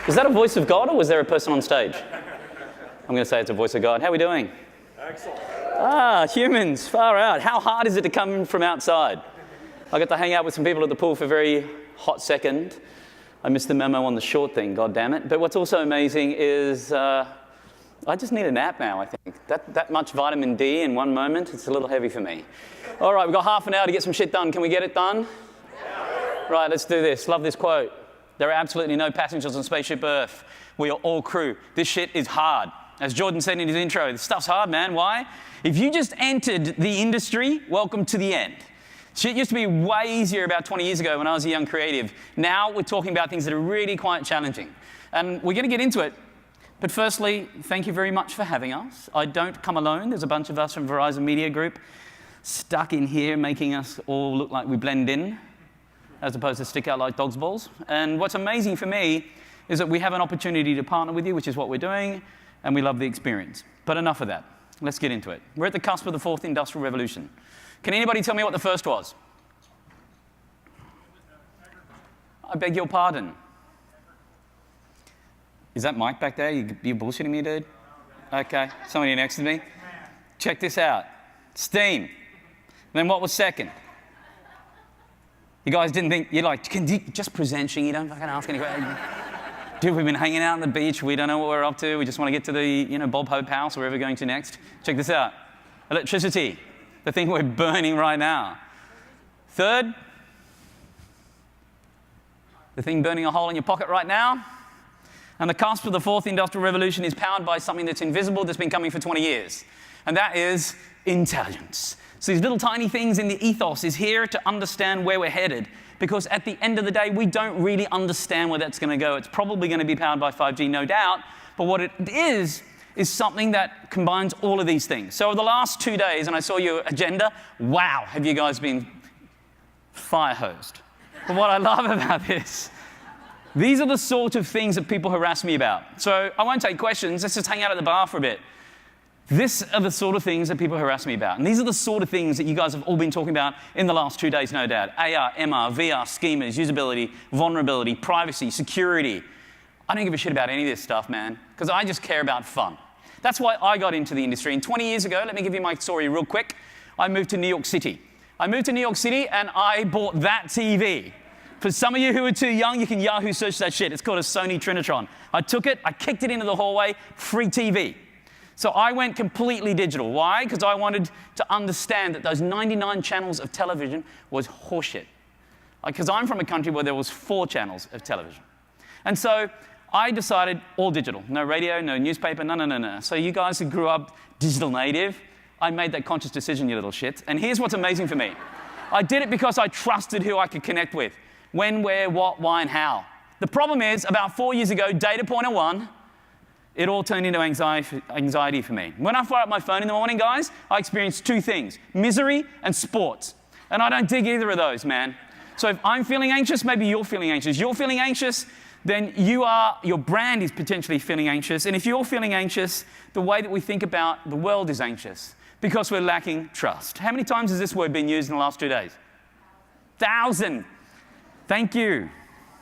Is that a voice of God, or was there a person on stage? I'm going to say it's a voice of God. How are we doing? Excellent. Ah, humans, far out. How hard is it to come from outside? I got to hang out with some people at the pool for a very hot second. I missed the memo on the short thing, God damn it. But what's also amazing is I just need a nap now, I think. That much vitamin D in one moment, it's a little heavy for me. All right, we've got half an hour to get some shit done. Can we get it done? Yeah. Right, let's do this. Love this quote. There are absolutely no passengers on Spaceship Earth. We are all crew. This shit is hard. As Jordan said in his intro, this stuff's hard, man. Why? If you just entered the industry, welcome to the end. Shit used to be way easier about 20 years ago when I was a young creative. Now we're talking about things that are really quite challenging. And we're going to get into it. But firstly, thank you very much for having us. I don't come alone. There's a bunch of us from Verizon Media Group stuck in here making us all look like we blend in, as opposed to stick out like dog's balls. And what's amazing for me is that we have an opportunity to partner with you, which is what we're doing, and we love the experience. But enough of that. Let's get into it. We're at the cusp of the fourth industrial revolution. Can anybody tell me what the first was? I beg your pardon. Is that Mike back there? You bullshitting me, dude? Okay, somebody next to me. Check this out. Steam. Then what was second? You guys didn't think, you're like, can you just present, Shing, you don't fucking ask any questions. Dude, we've been hanging out on the beach, we don't know what we're up to, we just want to get to the, Bob Hope house, wherever we're going to next. Check this out. Electricity, the thing we're burning right now. Third, the thing burning a hole in your pocket right now. And the cusp of the fourth industrial revolution is powered by something that's invisible, that's been coming for 20 years. And that is intelligence. So these little tiny things in the ethos is here to understand where we're headed. Because at the end of the day, we don't really understand where that's going to go. It's probably going to be powered by 5G, no doubt. But what it is something that combines all of these things. So over the last 2 days, and I saw your agenda, wow, have you guys been fire hosed. But what I love about this, these are the sort of things that people harass me about. So I won't take questions. Let's just hang out at the bar for a bit. These are the sort of things that people harass me about. And these are the sort of things that you guys have all been talking about in the last 2 days, no doubt. AR, MR, VR, schemas, usability, vulnerability, privacy, security. I don't give a shit about any of this stuff, man, because I just care about fun. That's why I got into the industry. And 20 years ago, let me give you my story real quick. I moved to New York City. I moved to New York City and I bought that TV. For some of you who are too young, you can Yahoo search that shit. It's called a Sony Trinitron. I took it, I kicked it into the hallway, free TV. So I went completely digital. Why? Because I wanted to understand that those 99 channels of television was horseshit. Because I'm from a country where there was 4 channels of television. And so I decided all digital. No radio, no newspaper, no. So you guys who grew up digital native, I made that conscious decision, you little shit. And here's what's amazing for me. I did it because I trusted who I could connect with. When, where, what, why, and how. The problem is, about 4 years ago, data pointer 1, it all turned into anxiety for me. When I fire up my phone in the morning, guys, I experience 2 things, misery and sports. And I don't dig either of those, man. So if I'm feeling anxious, maybe you're feeling anxious. You're feeling anxious, then your brand is potentially feeling anxious. And if you're feeling anxious, the way that we think about the world is anxious because we're lacking trust. How many times has this word been used in the last 2 days? 1,000. Thank you,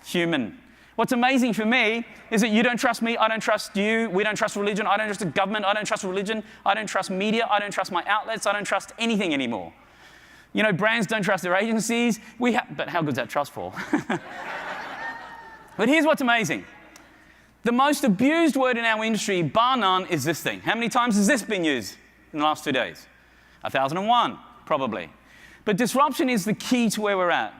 human. What's amazing for me is that you don't trust me, I don't trust you, we don't trust religion, I don't trust the government, I don't trust religion, I don't trust media, I don't trust my outlets, I don't trust anything anymore. Brands don't trust their agencies, but how good's that trust for? But here's what's amazing. The most abused word in our industry, bar none, is this thing. How many times has this been used in the last 2 days? 1,001, probably. But disruption is the key to where we're at.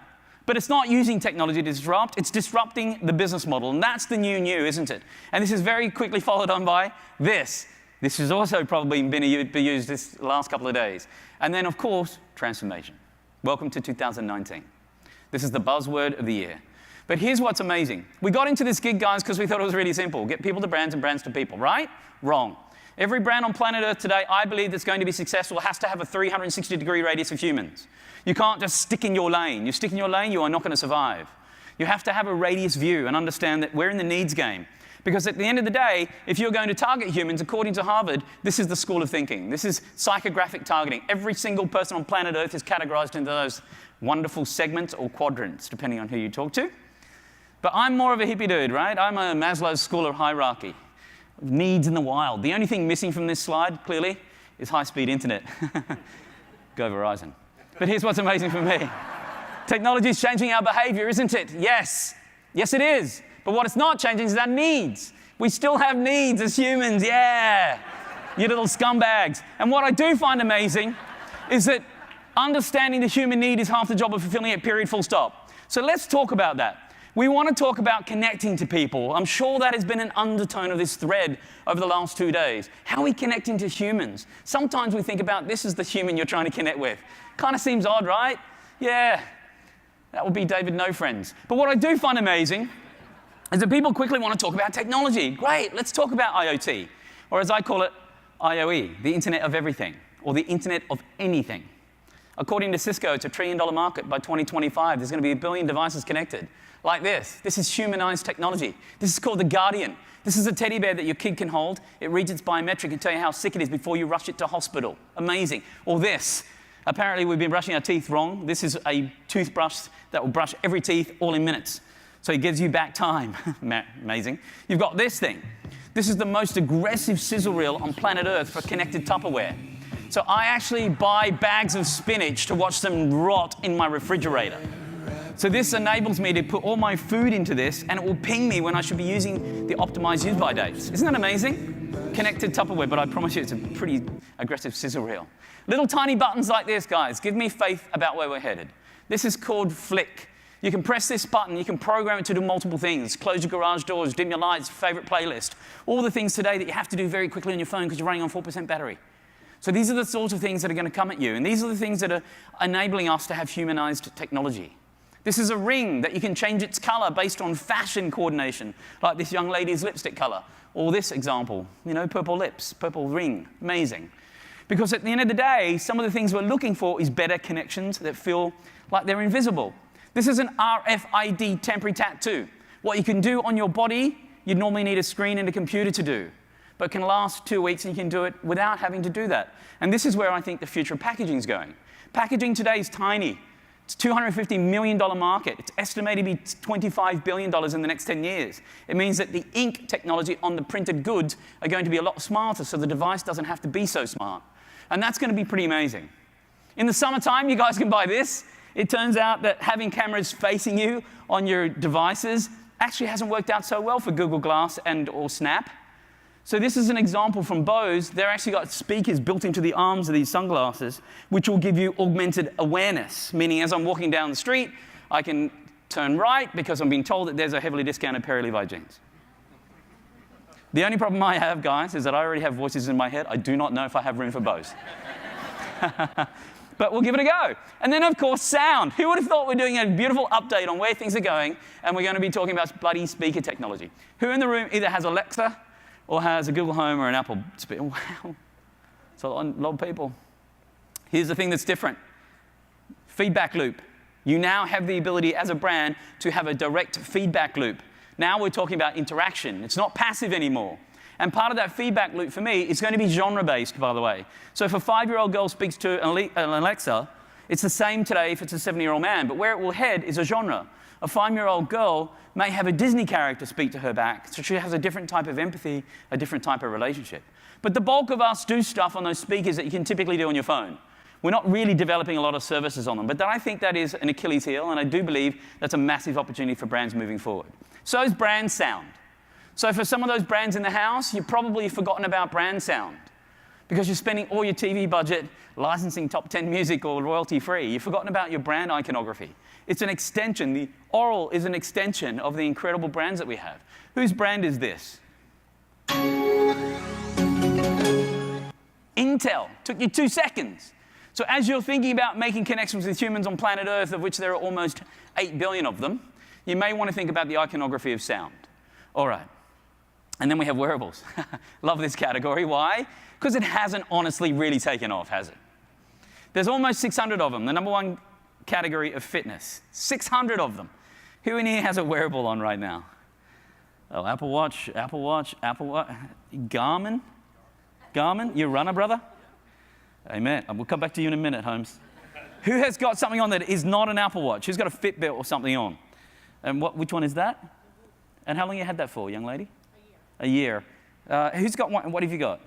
But it's not using technology to disrupt, it's disrupting the business model. And that's the new, isn't it? And this is very quickly followed on by this. This has also probably been used this last couple of days. And then, of course, transformation. Welcome to 2019. This is the buzzword of the year. But here's what's amazing. We got into this gig, guys, because we thought it was really simple. Get people to brands and brands to people, right? Wrong. Every brand on planet Earth today, I believe, that's going to be successful has to have a 360-degree radius of humans. You can't just stick in your lane. You stick in your lane, you are not going to survive. You have to have a radius view and understand that we're in the needs game. Because at the end of the day, if you're going to target humans, according to Harvard, this is the school of thinking. This is psychographic targeting. Every single person on planet Earth is categorized into those wonderful segments or quadrants, depending on who you talk to. But I'm more of a hippie dude, right? I'm a Maslow's school of hierarchy. Needs in the wild. The only thing missing from this slide, clearly, is high-speed internet. Go Verizon. But here's what's amazing for me. Technology is changing our behavior, isn't it? Yes. Yes, it is. But what it's not changing is our needs. We still have needs as humans, yeah. You little scumbags. And what I do find amazing is that understanding the human need is half the job of fulfilling it, period, full stop. So let's talk about that. We want to talk about connecting to people. I'm sure that has been an undertone of this thread over the last 2 days. How are we connecting to humans? Sometimes we think about this is the human you're trying to connect with. Kind of seems odd, right? Yeah, that would be David No Friends. But what I do find amazing is that people quickly want to talk about technology. Great, let's talk about IoT, or as I call it, IOE, the Internet of Everything, or the Internet of Anything. According to Cisco, it's $1 trillion market by 2025. There's going to be 1 billion devices connected. Like this. This is humanized technology. This is called the Guardian. This is a teddy bear that your kid can hold. It reads its biometric and tell you how sick it is before you rush it to hospital. Amazing. Or this. Apparently, we've been brushing our teeth wrong. This is a toothbrush that will brush every teeth all in minutes. So it gives you back time. Amazing. You've got this thing. This is the most aggressive sizzle reel on planet Earth for connected Tupperware. So I actually buy bags of spinach to watch them rot in my refrigerator. So this enables me to put all my food into this, and it will ping me when I should be using the optimized use-by dates. Isn't that amazing? Connected Tupperware, but I promise you it's a pretty aggressive sizzle reel. Little tiny buttons like this, guys, give me faith about where we're headed. This is called Flick. You can press this button, you can program it to do multiple things. Close your garage doors, dim your lights, favorite playlist. All the things today that you have to do very quickly on your phone because you're running on 4% battery. So these are the sorts of things that are going to come at you, and these are the things that are enabling us to have humanized technology. This is a ring that you can change its color based on fashion coordination, like this young lady's lipstick color, or this example, purple lips, purple ring, amazing. Because at the end of the day, some of the things we're looking for is better connections that feel like they're invisible. This is an RFID temporary tattoo. What you can do on your body, you'd normally need a screen and a computer to do, but it can last 2 weeks and you can do it without having to do that. And this is where I think the future of packaging is going. Packaging today is tiny. It's a $250 million market. It's estimated to be $25 billion in the next 10 years. It means that the ink technology on the printed goods are going to be a lot smarter, so the device doesn't have to be so smart. And that's going to be pretty amazing. In the summertime, you guys can buy this. It turns out that having cameras facing you on your devices actually hasn't worked out so well for Google Glass or Snap. So this is an example from Bose. They've actually got speakers built into the arms of these sunglasses, which will give you augmented awareness, meaning as I'm walking down the street, I can turn right because I'm being told that there's a heavily discounted pair of Levi jeans. The only problem I have, guys, is that I already have voices in my head. I do not know if I have room for Bose. But we'll give it a go. And then, of course, sound. Who would have thought we're doing a beautiful update on where things are going, and we're going to be talking about bloody speaker technology? Who in the room either has Alexa or has a Google Home or an Apple speaker? Wow. It's a lot of people. Here's the thing that's different. Feedback loop. You now have the ability as a brand to have a direct feedback loop. Now we're talking about interaction. It's not passive anymore. And part of that feedback loop for me is going to be genre-based, by the way. So if a 5-year-old girl speaks to an Alexa, it's the same today if it's a 70-year-old man. But where it will head is a genre. A 5-year-old girl may have a Disney character speak to her back, so she has a different type of empathy, a different type of relationship. But the bulk of us do stuff on those speakers that you can typically do on your phone. We're not really developing a lot of services on them, but I think that is an Achilles heel, and I do believe that's a massive opportunity for brands moving forward. So is brand sound. So for some of those brands in the house, you've probably forgotten about brand sound because you're spending all your TV budget licensing top 10 music or royalty-free. You've forgotten about your brand iconography. It's an extension. The oral is an extension of the incredible brands that we have. Whose brand is this? Intel. Took you 2 seconds. So as you're thinking about making connections with humans on planet Earth, of which there are almost 8 billion of them, you may want to think about the iconography of sound. All right. And then we have wearables. Love this category. Why? Because it hasn't honestly really taken off, has it? There's almost 600 of them. The number one category of fitness. 600 of them. Who in here has a wearable on right now? Oh, Apple Watch, Apple Watch, Apple Watch. Garmin? Garmin? You a runner, brother? Amen. We'll come back to you in a minute, Holmes. Who has got something on that is not an Apple Watch? Who's got a Fitbit or something on? And which one is that? And how long you had that for, young lady? A year. Who's got one? What have you got?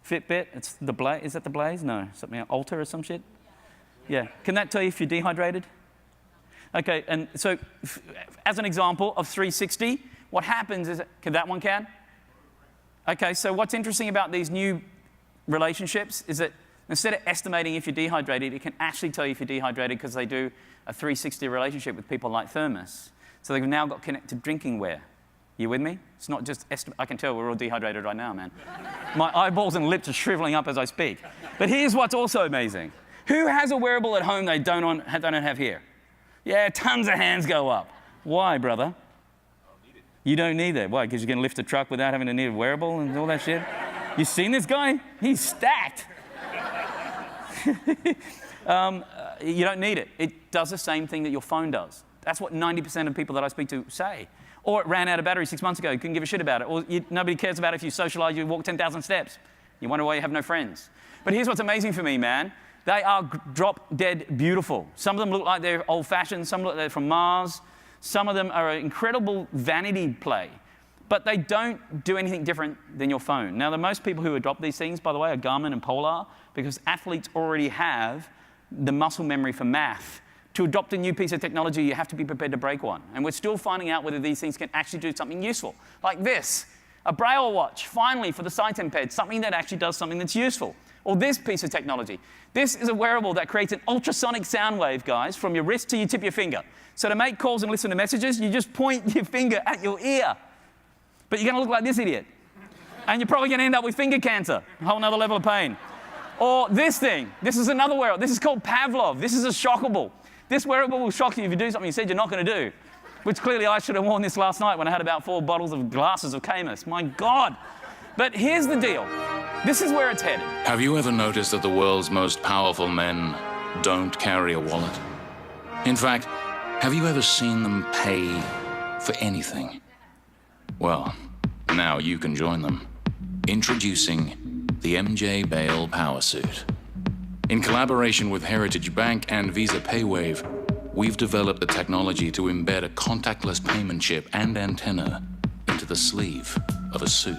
Fitbit? It's the Blaze. Is that the Blaze? No, something else. Alter or some shit? Yeah. Can that tell you if you're dehydrated? Okay, and so as an example of 360, what happens is, that one can? Okay, so what's interesting about these new relationships is that instead of estimating if you're dehydrated, it can actually tell you if you're dehydrated because they do a 360 relationship with people like Thermos. So they've now got connected drinking wear. You with me? It's not just I can tell we're all dehydrated right now, man. My eyeballs and lips are shriveling up as I speak. But here's what's also amazing. Who has a wearable at home they don't have here? Yeah, tons of hands go up. Why, brother? You don't need it. Why? Because you can lift a truck without having to need a wearable and all that shit? You seen this guy? He's stacked. You don't need it. It does the same thing that your phone does. That's what 90% of people that I speak to say. Or it ran out of battery 6 months ago. You couldn't give a shit about it. Or nobody cares about it if you socialize, you walk 10,000 steps. You wonder why you have no friends. But here's what's amazing for me, man. They are drop-dead beautiful. Some of them look like they're old-fashioned. Some look like they're from Mars. Some of them are an incredible vanity play. But they don't do anything different than your phone. Now, the most people who adopt these things, by the way, are Garmin and Polar, because athletes already have the muscle memory for math. To adopt a new piece of technology, you have to be prepared to break one. And we're still finding out whether these things can actually do something useful. Like this, a Braille watch, finally, for the sight impaired, something that actually does something that's useful. Or this piece of technology. This is a wearable that creates an ultrasonic sound wave, guys, from your wrist to your tip of your finger. So to make calls and listen to messages, you just point your finger at your ear. But you're going to look like this idiot. And you're probably going to end up with finger cancer, a whole nother level of pain. Or this thing. This is another wearable. This is called Pavlov. This is a shockable. This wearable will shock you if you do something you said you're not going to do. Which clearly I should have worn this last night when I had about 4 bottles of glasses of Camus. My God. But here's the deal. This is where it's headed. Have you ever noticed that the world's most powerful men don't carry a wallet? In fact, have you ever seen them pay for anything? Well, now you can join them. Introducing the MJ Bale Power Suit. In collaboration with Heritage Bank and Visa PayWave, we've developed the technology to embed a contactless payment chip and antenna into the sleeve of a suit.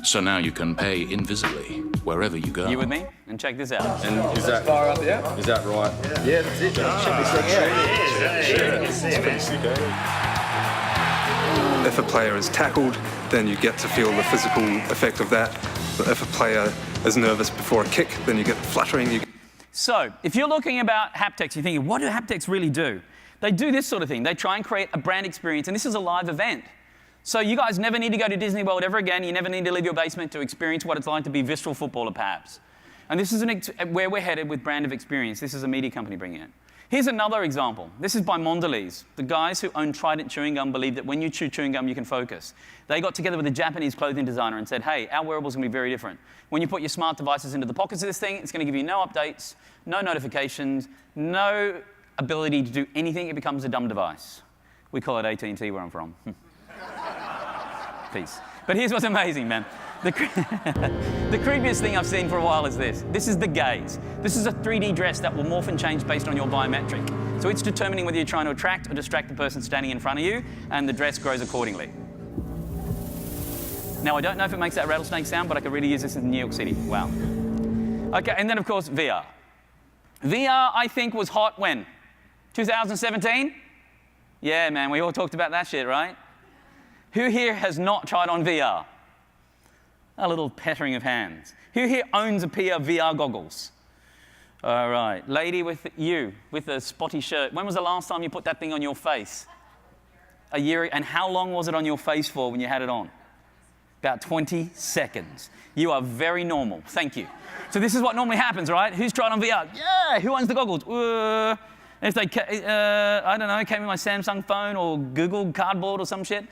So now you can pay invisibly wherever you go. You with me? And check this out. And is that far up? Yeah. Is that right? Yeah, that's it. Check this thing out. If a player is tackled, then you get to feel the physical effect of that. But if a player is nervous before a kick, then you get fluttering. So, if you're looking about haptics, you're thinking, what do haptics really do? They do this sort of thing. They try and create a brand experience, and this is a live event. So you guys never need to go to Disney World ever again. You never need to leave your basement to experience what it's like to be a visceral footballer, perhaps. And this is where we're headed with brand of experience. This is a media company bringing it. Here's another example. This is by Mondelez. The guys who own Trident chewing gum believe that when you chew chewing gum, you can focus. They got together with a Japanese clothing designer and said, hey, our wearable's going to be very different. When you put your smart devices into the pockets of this thing, it's going to give you no updates, no notifications, no ability to do anything. It becomes a dumb device. We call it AT&T where I'm from. Peace. But here's what's amazing, man. The creepiest thing I've seen for a while is this. This is the gaze. This is a 3D dress that will morph and change based on your biometric. So it's determining whether you're trying to attract or distract the person standing in front of you, and the dress grows accordingly. Now, I don't know if it makes that rattlesnake sound, but I could really use this in New York City. Wow. Okay, and then, of course, VR. VR, I think, was hot when? 2017? Yeah, man, we all talked about that shit, right? Who here has not tried on VR? A little pattering of hands. Who here owns a pair of VR goggles? All right. Lady with the spotty shirt. When was the last time you put that thing on your face? A year. And how long was it on your face for when you had it on? About 20 seconds. You are very normal. Thank you. So this is what normally happens, right? Who's tried on VR? Yeah. Who owns the goggles? If they, I don't know, came with my Samsung phone or Google Cardboard or some shit.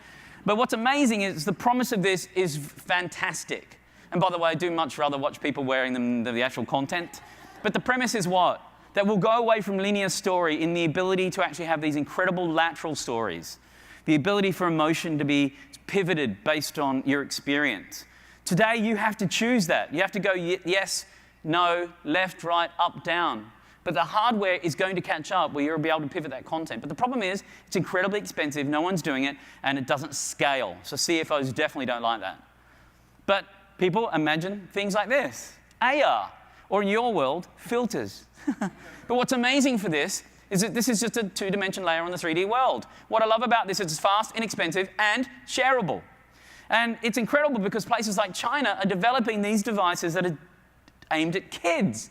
But what's amazing is the promise of this is fantastic. And by the way, I do much rather watch people wearing them than the actual content. But the premise is what? That we'll go away from linear story in the ability to actually have these incredible lateral stories. The ability for emotion to be pivoted based on your experience. Today, you have to choose that. You have to go yes, no, left, right, up, down. But the hardware is going to catch up where you'll be able to pivot that content. But the problem is, it's incredibly expensive, no one's doing it, and it doesn't scale. So CFOs definitely don't like that. But people imagine things like this, AR, or in your world, filters. But what's amazing for this is that this is just a two-dimension layer on the 3D world. What I love about this is it's fast, inexpensive, and shareable. And it's incredible because places like China are developing these devices that are aimed at kids.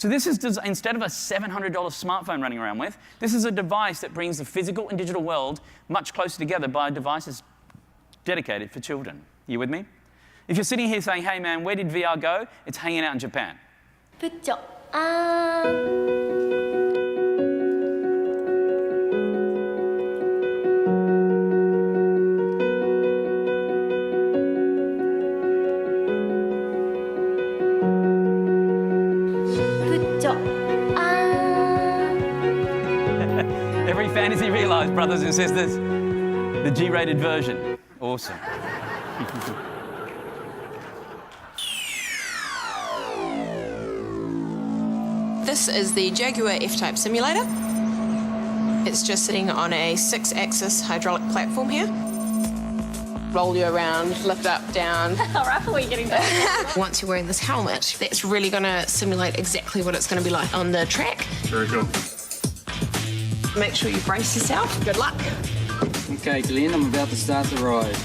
So this is, instead of a $700 smartphone running around with, this is a device that brings the physical and digital world much closer together by devices dedicated for children. You with me? If you're sitting here saying, hey man, where did VR go? It's hanging out in Japan. Every fantasy realized, brothers and sisters, the G-rated version. Awesome. This is the Jaguar F-Type simulator. It's just sitting on a 6-axis hydraulic platform here. Roll you around, lift up, down. How rough are we getting there? Once you're wearing this helmet, that's really going to simulate exactly what it's going to be like on the track. Very cool. Make sure you brace yourself. Good luck. Okay, Glenn, I'm about to start the ride.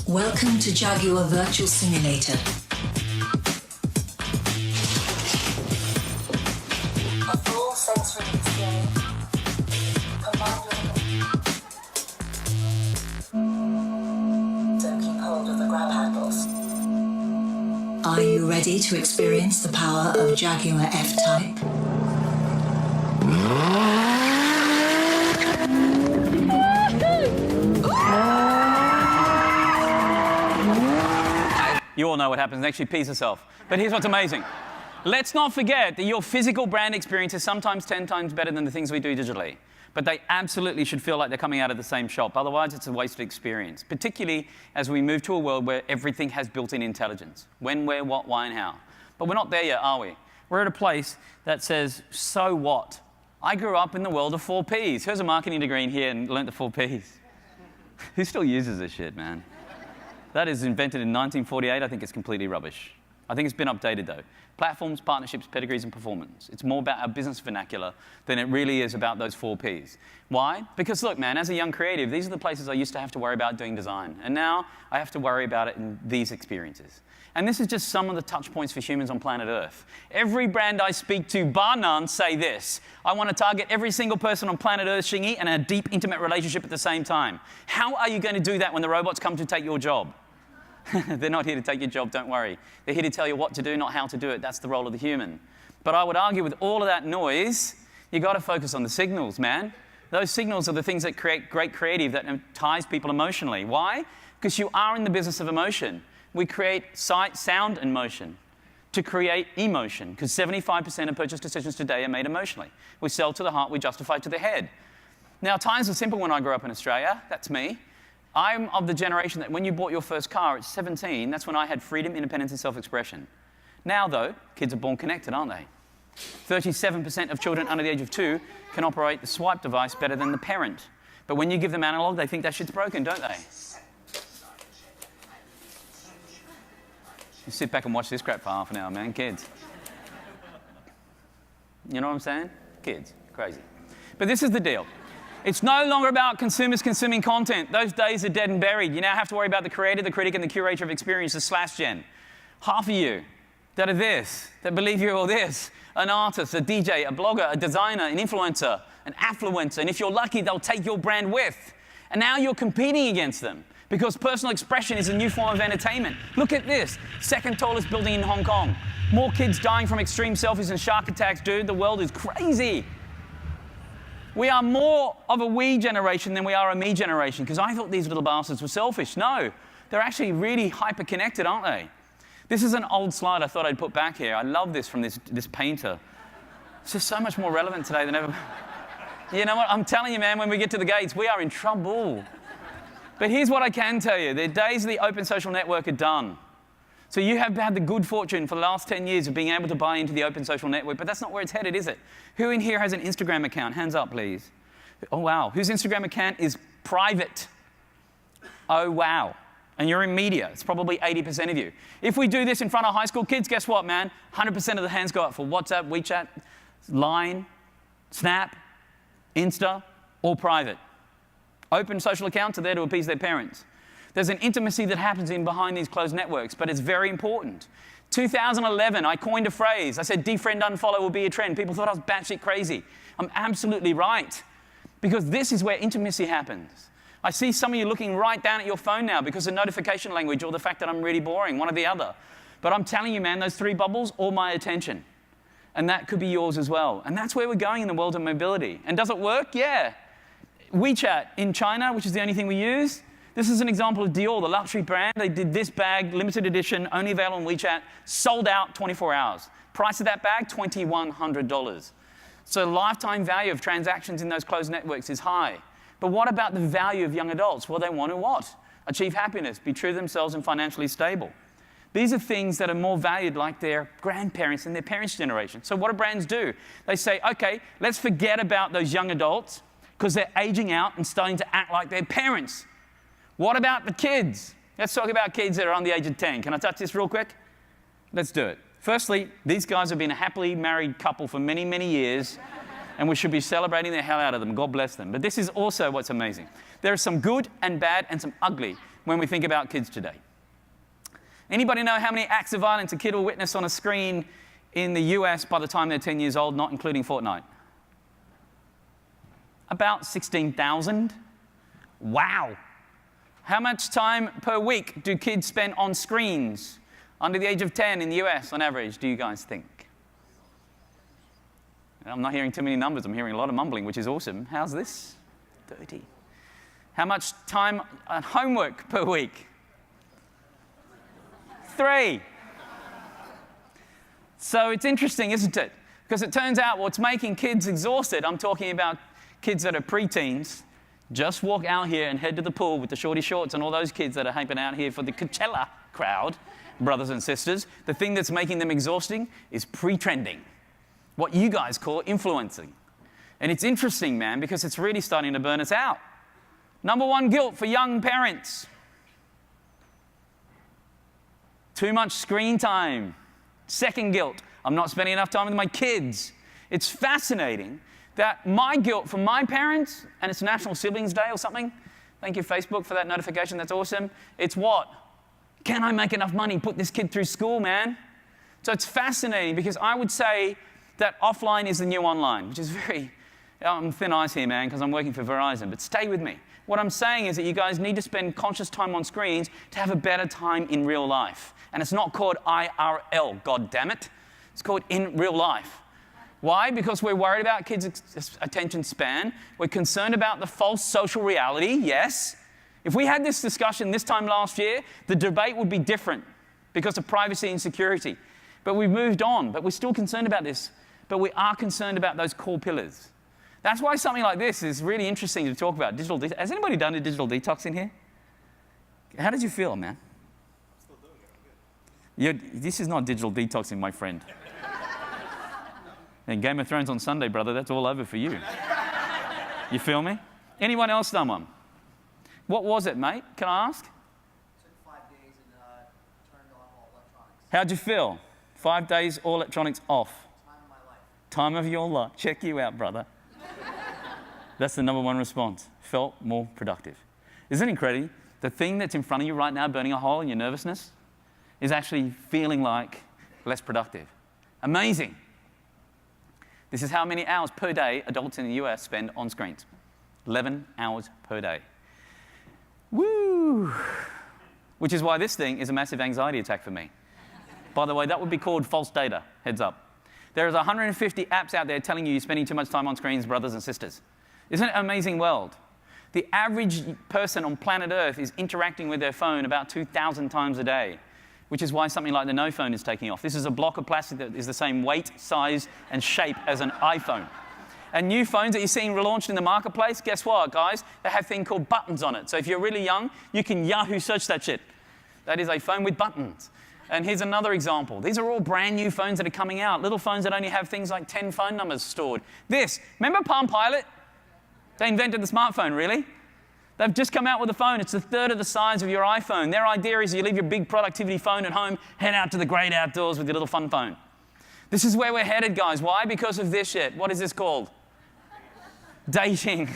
Welcome to Jaguar Virtual Simulator. A full sensory experience combined with so keep hold of the grab handles. Are you ready to experience the power of Jaguar F-Type? You all know what happens. It actually pees herself. But here's what's amazing. Let's not forget that your physical brand experience is sometimes 10 times better than the things we do digitally. But they absolutely should feel like they're coming out of the same shop. Otherwise, it's a wasted experience, particularly as we move to a world where everything has built-in intelligence. When, where, what, why, and how. But we're not there yet, are we? We're at a place that says, so what? I grew up in the world of 4 Ps. Who's a marketing degree in here and learnt the 4 Ps? Who still uses this shit, man? That is invented in 1948. I think it's completely rubbish. I think it's been updated, though. Platforms, partnerships, pedigrees, and performance. It's more about our business vernacular than it really is about those 4 Ps. Why? Because, look, man, as a young creative, these are the places I used to have to worry about doing design. And now I have to worry about it in these experiences. And this is just some of the touch points for humans on planet Earth. Every brand I speak to, bar none, say this. I want to target every single person on planet Earth, Shingy, and a deep, intimate relationship at the same time. How are you going to do that when the robots come to take your job? They're not here to take your job, don't worry. They're here to tell you what to do, not how to do it. That's the role of the human. But I would argue with all of that noise, you've got to focus on the signals, man. Those signals are the things that create great creative, that ties people emotionally. Why? Because you are in the business of emotion. We create sight, sound, and motion to create emotion, because 75% of purchase decisions today are made emotionally. We sell to the heart, we justify to the head. Now, times were simple when I grew up in Australia. That's me. I'm of the generation that when you bought your first car at 17, that's when I had freedom, independence, and self-expression. Now, though, kids are born connected, aren't they? 37% of children under the age of 2 can operate the swipe device better than the parent. But when you give them analog, they think that shit's broken, don't they? You sit back and watch this crap for half an hour, man. Kids. You know what I'm saying? Kids. Crazy. But this is the deal. It's no longer about consumers consuming content. Those days are dead and buried. You now have to worry about the creator, the critic, and the curator of experiences, /gen. Half of you that are this, that believe you're all this, an artist, a DJ, a blogger, a designer, an influencer, an affluencer, and if you're lucky, they'll take your brand with. And now you're competing against them because personal expression is a new form of entertainment. Look at this, second tallest building in Hong Kong. More kids dying from extreme selfies and shark attacks, dude. The world is crazy. We are more of a we generation than we are a me generation, because I thought these little bastards were selfish. No, they're actually really hyper-connected, aren't they? This is an old slide I thought I'd put back here. I love this from this painter. It's just so much more relevant today than ever. You know what? I'm telling you, man, when we get to the gates, we are in trouble. But here's what I can tell you. The days of the open social network are done. So you have had the good fortune for the last 10 years of being able to buy into the open social network, but that's not where it's headed, is it? Who in here has an Instagram account? Hands up, please. Oh, wow. Whose Instagram account is private? Oh, wow. And you're in media. It's probably 80% of you. If we do this in front of high school kids, guess what, man? 100% of the hands go up for WhatsApp, WeChat, Line, Snap, Insta, all private. Open social accounts are there to appease their parents. There's an intimacy that happens in behind these closed networks, but it's very important. 2011, I coined a phrase. I said, defriend, unfollow will be a trend. People thought I was batshit crazy. I'm absolutely right, because this is where intimacy happens. I see some of you looking right down at your phone now because of notification language or the fact that I'm really boring, one or the other. But I'm telling you, man, those 3 bubbles, all my attention. And that could be yours as well. And that's where we're going in the world of mobility. And does it work? Yeah. WeChat in China, which is the only thing we use. This is an example of Dior, the luxury brand. They did this bag, limited edition, only available on WeChat, sold out 24 hours. Price of that bag, $2,100. So the lifetime value of transactions in those closed networks is high. But what about the value of young adults? Well, they want to what? Achieve happiness, be true to themselves, and financially stable. These are things that are more valued like their grandparents and their parents' generation. So what do brands do? They say, okay, let's forget about those young adults because they're aging out and starting to act like their parents. What about the kids? Let's talk about kids that are on the age of 10. Can I touch this real quick? Let's do it. Firstly, these guys have been a happily married couple for many, many years, and we should be celebrating the hell out of them. God bless them. But this is also what's amazing. There is some good and bad and some ugly when we think about kids today. Anybody know how many acts of violence a kid will witness on a screen in the US by the time they're 10 years old, not including Fortnite? About 16,000. Wow. How much time per week do kids spend on screens under the age of 10 in the US on average, do you guys think? I'm not hearing too many numbers. I'm hearing a lot of mumbling, which is awesome. How's this? 30. How much time on homework per week? 3. So it's interesting, isn't it? Because it turns out what's making kids exhausted, I'm talking about kids that are preteens, just walk out here and head to the pool with the shorty shorts and all those kids that are hanging out here for the Coachella crowd, brothers and sisters. The thing that's making them exhausting is pre-trending, what you guys call influencing. And it's interesting, man, because it's really starting to burn us out. Number 1 guilt for young parents. Too much screen time. Second guilt, I'm not spending enough time with my kids. It's fascinating that my guilt from my parents, and it's National Siblings Day or something. Thank you, Facebook, for that notification. That's awesome. It's what? Can I make enough money, put this kid through school, man? So it's fascinating because I would say that offline is the new online, which is very, I'm thin ice here, man, because I'm working for Verizon, but stay with me. What I'm saying is that you guys need to spend conscious time on screens to have a better time in real life. And it's not called IRL, God damn it. It's called in real life. Why? Because we're worried about kids' attention span. We're concerned about the false social reality, yes. If we had this discussion this time last year, the debate would be different because of privacy and security. But we've moved on, but we're still concerned about this. But we are concerned about those core pillars. That's why something like this is really interesting to talk about. Digital detox. Has anybody done a digital detox in here? How did you feel, man? I'm still doing it. This is not digital detoxing, my friend. And Game of Thrones on Sunday, brother, that's all over for you. You feel me? Anyone else done one? What was it, mate? Can I ask? Took 5 days and turned on all electronics. How'd you feel? 5 days, all electronics off. Time of my life. Time of your life. Check you out, brother. That's the number 1 response. Felt more productive. Isn't it incredible? The thing that's in front of you right now, burning a hole in your nervousness, is actually feeling like less productive. Amazing. This is how many hours per day adults in the US spend on screens. 11 hours per day. Woo! Which is why this thing is a massive anxiety attack for me. By the way, that would be called false data, heads up. There's 150 apps out there telling you you're spending too much time on screens, brothers and sisters. Isn't it an amazing world? The average person on planet Earth is interacting with their phone about 2,000 times a day, which is why something like the No Phone is taking off. This is a block of plastic that is the same weight, size, and shape as an iPhone. And new phones that you're seeing relaunched in the marketplace, guess what, guys? They have a thing called buttons on it. So if you're really young, you can Yahoo search that shit. That is a phone with buttons. And here's another example. These are all brand new phones that are coming out, little phones that only have things like 10 phone numbers stored. Remember Palm Pilot? They invented the smartphone, really? They've just come out with a phone. It's a third of the size of your iPhone. Their idea is you leave your big productivity phone at home, head out to the great outdoors with your little fun phone. This is where we're headed, guys. Why? Because of this shit. What is this called? Dating.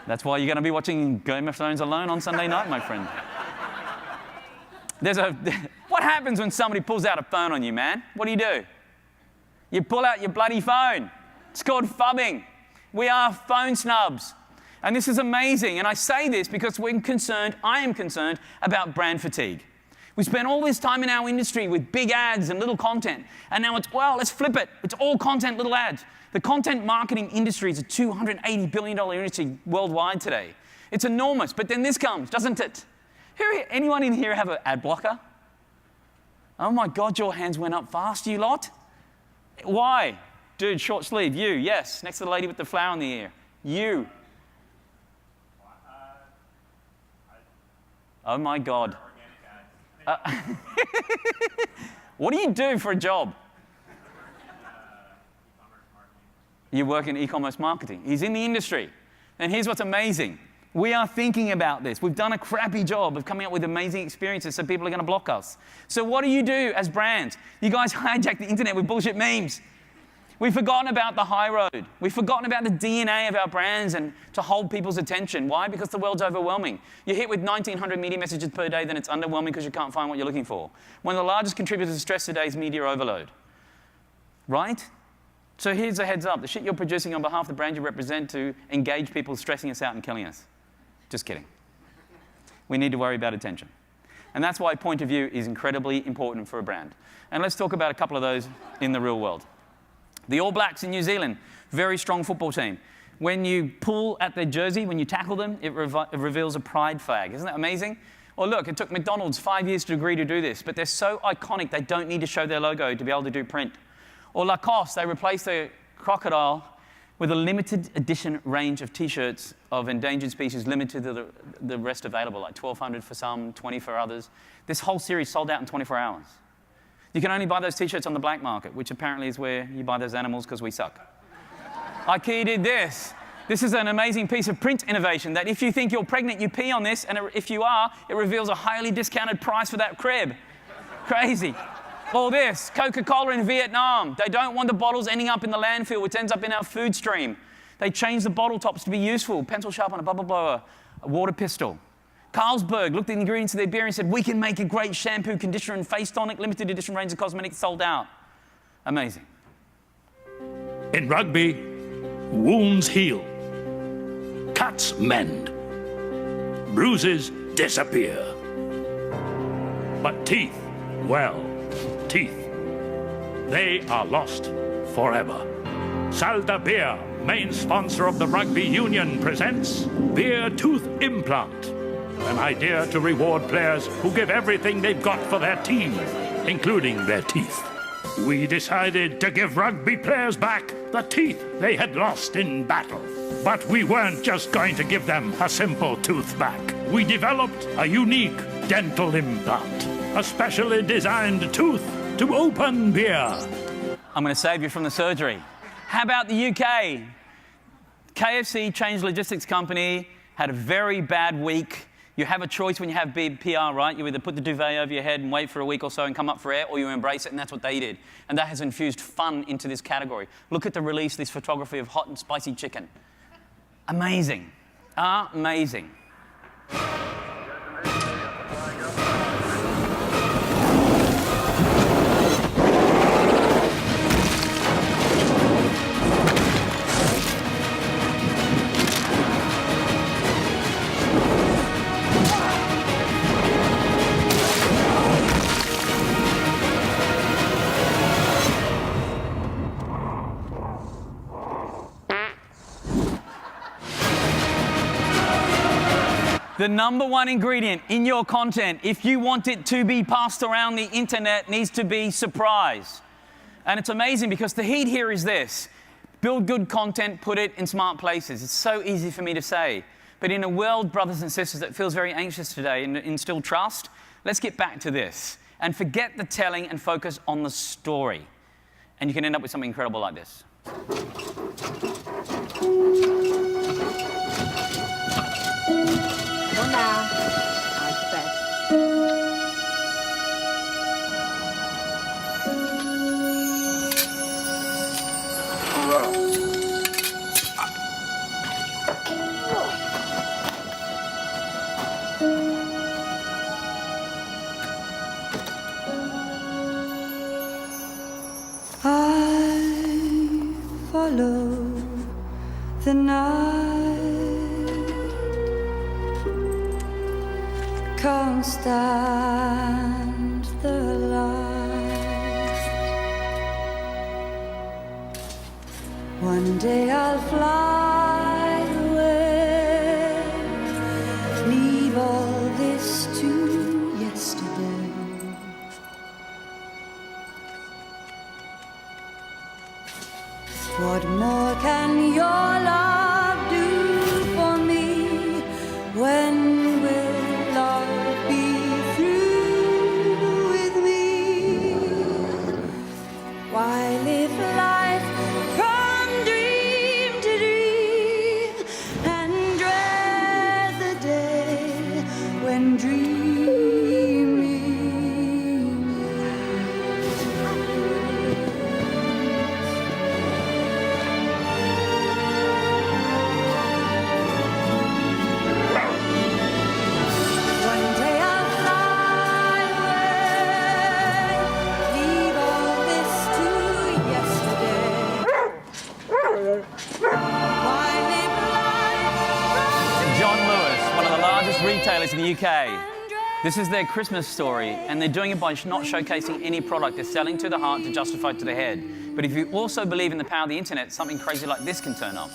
That's why you're going to be watching Game of Thrones alone on Sunday night, my friend. What happens when somebody pulls out a phone on you, man? What do? You pull out your bloody phone. It's called phubbing. We are phone snubs. And this is amazing. And I say this because I am concerned about brand fatigue. We spend all this time in our industry with big ads and little content. And now let's flip it. It's all content, little ads. The content marketing industry is a $280 billion industry worldwide today. It's enormous. But then this comes, doesn't it? Anyone in here have an ad blocker? Oh my God, your hands went up fast, you lot. Why? Dude, short sleeve, you, yes. Next to the lady with the flower in the ear. You. Oh my God. What do you do for a job? You work in e-commerce marketing. He's in the industry. And here's what's amazing. We are thinking about this. We've done a crappy job of coming up with amazing experiences, so people are going to block us. So what do you do as brands? You guys hijack the internet with bullshit memes. We've forgotten about the high road. We've forgotten about the DNA of our brands and to hold people's attention. Why? Because the world's overwhelming. You're hit with 1,900 media messages per day, then it's underwhelming because you can't find what you're looking for. One of the largest contributors to stress today is media overload. Right? So here's a heads up. The shit you're producing on behalf of the brand you represent to engage people is stressing us out and killing us. Just kidding. We need to worry about attention. And that's why point of view is incredibly important for a brand. And let's talk about a couple of those in the real world. The All Blacks in New Zealand, very strong football team. When you pull at their jersey, when you tackle them, it reveals a pride flag. Isn't that amazing? Or look, it took McDonald's 5 years to agree to do this, but they're so iconic they don't need to show their logo to be able to do print. Or Lacoste, they replaced the crocodile with a limited edition range of T-shirts of endangered species, limited to the rest available, like 1,200 for some, 20 for others. This whole series sold out in 24 hours. You can only buy those T-shirts on the black market, which apparently is where you buy those animals because we suck. IKEA did this. This is an amazing piece of print innovation that if you think you're pregnant, you pee on this, and if you are, it reveals a highly discounted price for that crib. Crazy. All this, Coca-Cola in Vietnam. They don't want the bottles ending up in the landfill, which ends up in our food stream. They changed the bottle tops to be useful. Pencil sharpener, bubble blower, a water pistol. Carlsberg looked at the ingredients of their beer and said, we can make a great shampoo, conditioner, and face tonic, limited edition range of cosmetics sold out. Amazing. In rugby, wounds heal, cuts mend, bruises disappear. But teeth, well, teeth, they are lost forever. Salda Beer, main sponsor of the Rugby Union, presents Beer Tooth Implant, an idea to reward players who give everything they've got for their team, including their teeth. We decided to give rugby players back the teeth they had lost in battle. But we weren't just going to give them a simple tooth back. We developed a unique dental implant, a specially designed tooth to open beer. I'm going to save you from the surgery. How about the UK? KFC, Change Logistics Company, had a very bad week. You have a choice when you have big PR, right? You either put the duvet over your head and wait for a week or so and come up for air, or you embrace it, and that's what they did. And that has infused fun into this category. Look at the release, this photography of hot and spicy chicken. Amazing. Amazing. The number one ingredient in your content, if you want it to be passed around the internet, needs to be surprise. And it's amazing because the heat here is this. Build good content, put it in smart places. It's so easy for me to say. But in a world, brothers and sisters, that feels very anxious today and instill trust, let's get back to this and forget the telling and focus on the story. And you can end up with something incredible like this. I follow the night, can't stand the light. One day I'll fly away, leave all this to yesterday. What more can your love do for me? When will love be through with me? Why live life from dream to dream and dread the day when dreaming retailers in the UK. This is their Christmas story, and they're doing it by not showcasing any product. They're selling to the heart to justify to the head. But if you also believe in the power of the internet, something crazy like this can turn up.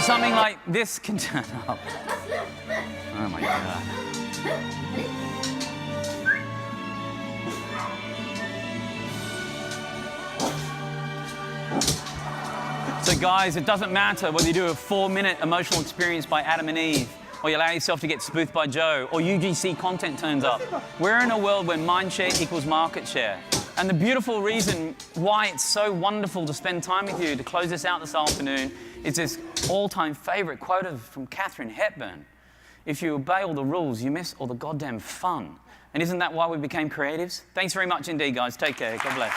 Something like this can turn up. Oh my God. So guys, it doesn't matter whether you do a 4-minute emotional experience by Adam and Eve, or you allow yourself to get spoofed by Joe, or UGC content turns up. We're in a world where mind share equals market share. And the beautiful reason why it's so wonderful to spend time with you to close this out this afternoon is this all-time favorite quote from Katharine Hepburn. If you obey all the rules, you miss all the goddamn fun. And isn't that why we became creatives? Thanks very much indeed, guys. Take care. God bless.